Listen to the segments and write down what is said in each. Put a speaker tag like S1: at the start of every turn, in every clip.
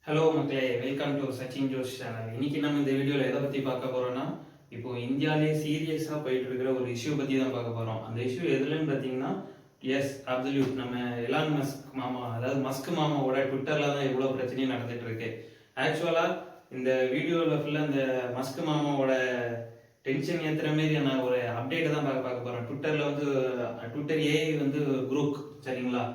S1: Hello மக்களே, welcome to Sachin Jose channel. இன்னைக்கு நம்ம இந்த வீடியோவில் எதை பற்றி பார்க்க போகிறோம்னா, இப்போ இந்தியாவிலே சீரியஸாக போயிட்டு இருக்கிற ஒரு இஷ்யூ பற்றி தான் பார்க்க போகிறோம். அந்த இஷ்யூ எதுலன்னு பார்த்தீங்கன்னா, எஸ் அப்சல்யூட் நம்ம எலான் மஸ்க் மாமா, அதாவது மஸ்க் மாமாவோட ட்விட்டரில் தான் இவ்வளோ பிரச்சனையும் நடந்துட்டு இருக்கு. ஆக்சுவலாக இந்த வீடியோவில் ஃபுல்லாக இந்த மஸ்க் மாமாவோட டென்ஷன் ஏற்றுற மாரி நான் ஒரு அப்டேட்டை தான் பார்க்க போகிறேன். ட்விட்டரில் வந்து ட்விட்டர் ஏஐ வந்து குரூப், சரிங்களா?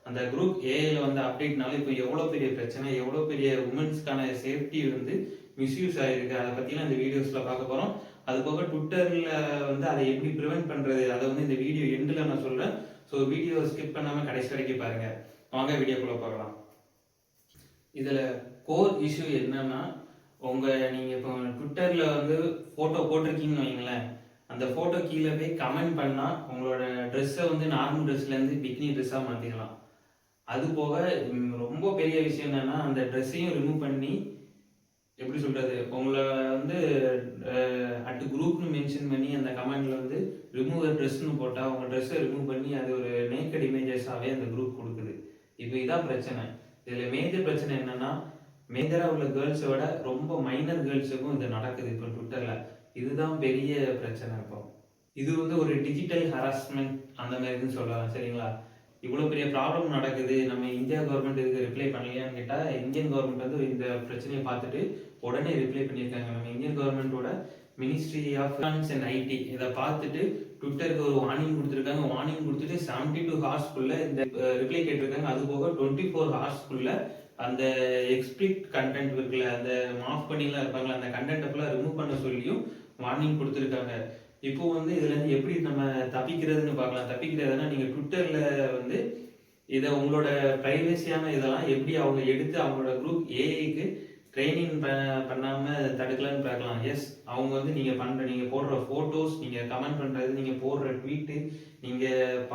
S1: அந்த குரூப் ஏஐல வந்து அப்டேட்னால இப்போ எவ்வளோ பெரிய பிரச்சனை, எவ்வளோ பெரிய உமன்ஸ்க்கான சேஃப்டி வந்து மிஸ்யூஸ் ஆகிருக்கு, அதை பற்றிலாம் இந்த வீடியோஸில் பார்க்க போகிறோம். அது போக ட்விட்டரில் வந்து அதை எப்படி ப்ரிவென்ட் பண்ணுறது, அதை வந்து இந்த வீடியோ எண்டில் நான் சொல்கிறேன். ஸோ வீடியோ ஸ்கிப் பண்ணாமல் கடைசி வரைக்கும் பாருங்கள். வாங்க வீடியோக்குள்ளே பார்க்கலாம். இதில் கோர் இஷ்யூ என்னன்னா, நீங்கள் இப்போ ட்விட்டரில் வந்து ஃபோட்டோ போட்டிருக்கீங்கன்னு வைங்களேன், அந்த ஃபோட்டோ கீழே போய் கமெண்ட் பண்ணால் உங்களோட ட்ரெஸ்ஸை வந்து நார்மல் ட்ரெஸ்லேருந்து பிக்னி ட்ரெஸ்ஸாக மாற்றிக்கலாம். அது போக ரொம்ப பெரிய விஷயம் என்னன்னா, அந்த ட்ரெஸ்ஸையும் ரிமூவ் பண்ணி எப்படி சொல்றது, உங்களை வந்து அட் குரூப்னு மென்ஷன் பண்ணி அந்த கமெண்ட்ல வந்து ரிமூவ் ட்ரெஸ்ன்னு போட்டா உங்க ட்ரெஸ்ஸை ரிமூவ் பண்ணி அது ஒரு நேக்கட் இமேஜஸாவே அந்த குரூப் கொடுக்குது. இப்போ இதான் பிரச்சனை. இதுல மேஜர் பிரச்சனை என்னன்னா, மேஜரா உள்ள கேர்ள்ஸை விட ரொம்ப மைனர் கேர்ள்ஸுக்கும் இது நடக்குது இப்போ ட்விட்டர்ல. இதுதான் பெரிய பிரச்சனை. இப்போ இது வந்து ஒரு டிஜிட்டல் ஹராஸ்மெண்ட் அந்த மாதிரின்னு சொல்லலாம், சரிங்களா? இவ்வளோ பெரிய ப்ராப்ளம் நடக்குது, நம்ம இந்தியா கவர்மெண்ட் இதுக்கு ரிப்ளை பண்ணலையான்னு கேட்டால், இந்தியன் கவர்மெண்ட் வந்து இந்த பிரச்சனையை பார்த்துட்டு உடனே ரிப்ளை பண்ணியிருக்காங்க. நம்ம இந்தியன் கவர்மெண்ட்டோட ministry of finance and IT இதை பார்த்துட்டு ட்விட்டருக்கு ஒரு வார்னிங் கொடுத்துருக்காங்க. வார்னிங் கொடுத்துட்டு 72 ஹார்ஸ்க்குள்ள இந்த ரிப்ளை கேட்டிருக்காங்க. அது போக 24 ஹார்ஸ்க்குள்ள அந்த எக்ஸ்பிளிட் கண்டென்ட் இருக்குல்ல, அந்த மாஃப் பண்ணிலாம் இருப்பாங்களா, அந்த கண்டென்ட்டை ஃபுல்லாக ரிமூவ் பண்ண சொல்லியும் வார்னிங் கொடுத்துருக்காங்க. இப்போ வந்து இதுல இருந்து எப்படி நம்ம தப்பிக்கிறதுன்னு பார்க்கலாம். தப்பிக்கிறதுனா, நீங்க ட்விட்டர்ல வந்து இதை உங்களோட பிரைவசியான இதெல்லாம் எப்படி அவங்க எடுத்து அவங்களோட குரூப் ஏஐக்கு ட்ரைனிங் பண்ணாம தடுக்கலான்னு பார்க்கலாம். எஸ், அவங்க வந்து நீங்க போடுற போட்டோஸ், நீங்க கமெண்ட் பண்றது, நீங்க போடுற ட்வீட்டு, நீங்க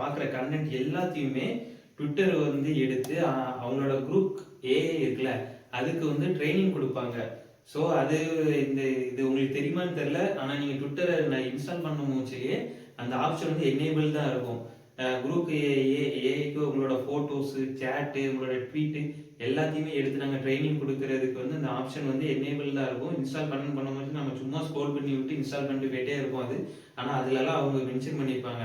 S1: பாக்குற கண்டென்ட் எல்லாத்தையுமே ட்விட்டர் வந்து எடுத்து அவங்களோட குரூப் ஏஐ இருக்குல்ல, அதுக்கு வந்து ட்ரைனிங் கொடுப்பாங்க. ஸோ அது இது உங்களுக்கு தெரியுமான்னு தெரியல, ஆனால் நீங்கள் ட்விட்டரை நான் இன்ஸ்டால் பண்ணும் போச்சுலேயே அந்த ஆப்ஷன் வந்து எனேபிள் தான் இருக்கும். குரூப் ஏஐக்கு உங்களோட ஃபோட்டோஸு, சேட்டு, உங்களோட ட்வீட்டு எல்லாத்தையுமே எடுத்து நாங்கள் ட்ரைனிங் கொடுக்கறதுக்கு வந்து அந்த ஆப்ஷன் வந்து எனேபிள் தான் இருக்கும். இன்ஸ்டால் பண்ணும்போது நம்ம சும்மா ஸ்க்ரோல் பண்ணி விட்டு இன்ஸ்டால் பண்ணிட்டு போயிட்டே இருக்கும் அது. ஆனால் அதுலலாம் அவங்க மென்ஷன் பண்ணியிருப்பாங்க.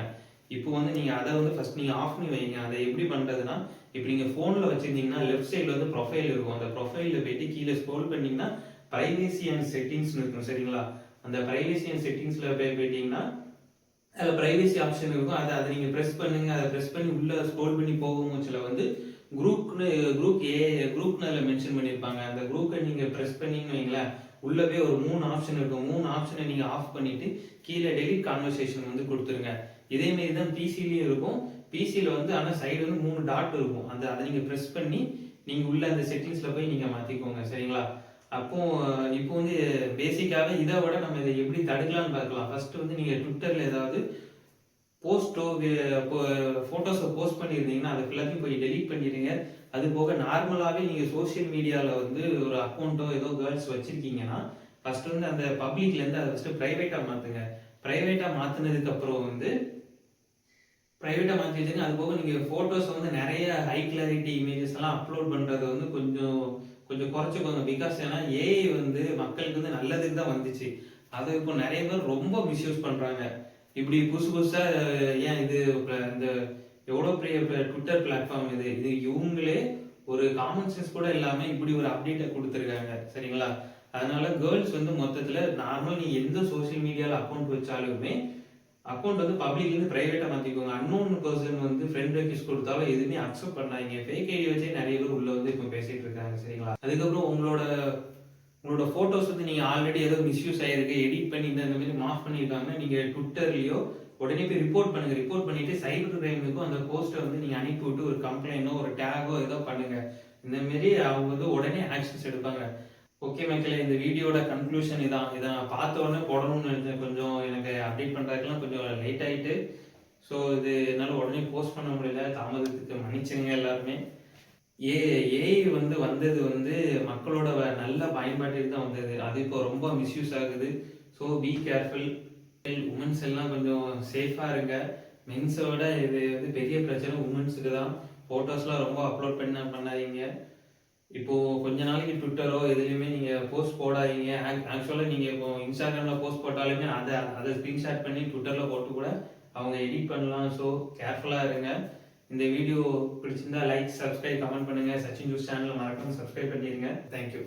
S1: இப்போ வந்து நீங்கள் அதை வந்து ஃபர்ஸ்ட் நீங்கள் ஆஃப் பண்ணி வைங்க. அதை எப்படி பண்ணுறதுன்னா, இப்போ நீங்கள் ஃபோனில் வச்சுருந்தீங்கன்னா லெஃப்ட் சைடில் வந்து ப்ரொஃபைல் இருக்கும். அந்த ப்ரொஃபைலில் போயிட்டு கீழே ஸ்க்ரோல் பண்ணிங்கன்னா பிரைவேசி அண்ட் செட்டிங்ஸ் இருக்கும், சரிங்களா? அந்த பிரைவேசி அண்ட் செட்டிங்ஸ்ல போயிட்டீங்கன்னா அதில் பிரைவேசி ஆப்ஷன் இருக்கும். அதை நீங்கள் ப்ரெஸ் பண்ணுங்க. அதை ப்ரெஸ் பண்ணி உள்ள ஸ்க்ரோல் பண்ணி போகும்போதுல வந்து குரூப்னு அதில் மென்ஷன் பண்ணியிருப்பாங்க. அந்த குரூப்பை நீங்கள் ப்ரெஸ் பண்ணீங்கன்னு வைங்களேன், உள்ளவே ஒரு 3 ஆப்ஷன் இருக்கும். 3 ஆப்ஷனை நீங்கள் ஆஃப் பண்ணிட்டு கீழே டெலிட் கான்வர்சேஷன் வந்து கொடுத்துருங்க. இதே மாதிரி தான் பிசிலையும் இருக்கும். பிசியில் வந்து ஆனால் சைடு வந்து 3 டாட் இருக்கும். அதை நீங்கள் ப்ரெஸ் பண்ணி நீங்கள் உள்ள அந்த செட்டிங்ஸில் போய் நீங்கள் மாற்றிக்கோங்க, சரிங்களா? இப்போ வந்து பேசிக்காவே இதை விட நம்ம இதை எப்படி தடுக்கலாம்னு பார்க்கலாம். ஃபர்ஸ்ட் வந்து நீங்க ட்விட்டர்ல ஏதாவது போஸ்டோ போட்டோஸை போஸ்ட் பண்ணியிருந்தீங்கன்னா அதை எல்லாத்தையும் போய் டெலீட் பண்ணிடுங்க. அது போக நார்மலாவே நீங்க சோசியல் மீடியால வந்து ஒரு அக்கௌண்ட்டோ ஏதோ கேர்ள்ஸ் வச்சிருக்கீங்கன்னா ஃபர்ஸ்ட் வந்து அந்த பப்ளிக்ல இருந்து அதை ஃபர்ஸ்ட் பிரைவேட்டா மாத்துங்க. பிரைவேட்டா மாத்தினதுக்கு அப்புறம் வந்து பிரைவேட்டா மாத்தி வச்சுங்க. அது போக நீங்க போட்டோஸ் வந்து நிறைய ஹை கிளாரிட்டி இமேஜஸ் எல்லாம் அப்லோட் பண்றது வந்து கொஞ்சம் குறைச்சிக்கோங்க. பிகாஸ் ஏன்னா ஏஐ வந்து மக்களுக்கு வந்து நல்லதுக்கு தான் வந்துச்சு. அதை இப்போ நிறைய பேர் ரொம்ப மிஸ்யூஸ் பண்றாங்க. இப்படி புதுசா ஏன் இது இந்த எவ்வளோ பெரிய ட்விட்டர் பிளாட்ஃபார்ம் இது இவங்களே ஒரு காமன் சென்ஸ் கூட இல்லாம இப்படி ஒரு அப்டேட்டை கொடுத்துருக்காங்க, சரிங்களா? அதனால கேர்ள்ஸ் வந்து மொத்தத்துல நார்மல் நீ எந்த சோசியல் மீடியால அக்கௌண்ட் வச்சாலுமே அக்கௌண்ட் வந்து பப்ளிக்ல இருந்து பிரைவேட்டா மாத்திக்கோங்க. அன்னோன் பர்சன் வந்து ஃப்ரெண்ட் ரெக்வெஸ்ட் கொடுத்தாலும் எதுவுமே அக்செப்ட் பண்ணாங்க. ஃபேக் ஐடி வச்சே நிறைய பேர் உள்ள வந்து இப்போ பேசிட்டு இருக்காங்க, சரிங்களா? அதுக்கப்புறம் உங்களோட போட்டோஸ் வந்து நீங்க ஆல்ரெடி ஏதோ மிஸ்யூஸ் ஆயிருக்கு, எடிட் பண்ணி இந்த மாதிரி மாஃப் பண்ணியிருக்காங்க, நீங்க ட்விட்டர்லயோ உடனே போய் ரிப்போர்ட் பண்ணுங்க. ரிப்போர்ட் பண்ணிட்டு சைபர் கிரைமுக்கும் அந்த போஸ்ட்டை வந்து நீங்க அனுப்பி விட்டு ஒரு கம்ப்ளைண்டோ ஒரு டேகோ ஏதோ பண்ணுங்க. இந்த மாதிரி அவங்க வந்து உடனே ஆக்ஷன்ஸ் எடுப்பாங்க. ஓகே மக்களே, இந்த வீடியோட கன்க்ளூஷன் இதை நான் பார்த்த உடனே போடணும்னு நினைச்சேன். கொஞ்சம் எனக்கு அப்டேட் பண்ணுறதுக்கெல்லாம் கொஞ்சம் லேட் ஆகிட்டு, ஸோ இது என்னால் உடனே போஸ்ட் பண்ண முடியல. தாமதத்துக்கு மன்னிச்சுங்க எல்லாருமே. ஏஐ வந்து வந்தது வந்து மக்களோட நல்ல பயன்பாட்டுக்கு தான் வந்தது. அது இப்போ ரொம்ப மிஸ்யூஸ் ஆகுது. So be careful. உமன்ஸ் எல்லாம் கொஞ்சம் சேஃபாக இருங்க. மென்ஸோட இது வந்து பெரிய பிரச்சனை உமன்ஸுக்கு தான். ஃபோட்டோஸ்லாம் ரொம்ப அப்லோட் பண்ணாதீங்க. இப்போ கொஞ்ச நாளைக்கு ட்விட்டரோ எதுலையுமே நீங்கள் போஸ்ட் போடாதீங்க. ஆக்சுவலாக நீங்கள் இப்போ இன்ஸ்டாகிராமில் போஸ்ட் போட்டாலுமே அதை ஸ்க்ரீன்ஷாட் பண்ணி ட்விட்டரில் போட்டு கூட அவங்க எடிட் பண்ணலாம். ஸோ கேர்ஃபுல்லாக இருங்க. இந்த வீடியோ பிடிச்சிருந்தா லைக், சப்ஸ்கிரைப், கமெண்ட் பண்ணுங்கள். சச்சின் ஜூஸ் சேனலை மறக்காம சப்ஸ்கிரைப் பண்ணிடுங்க. தேங்க்யூ.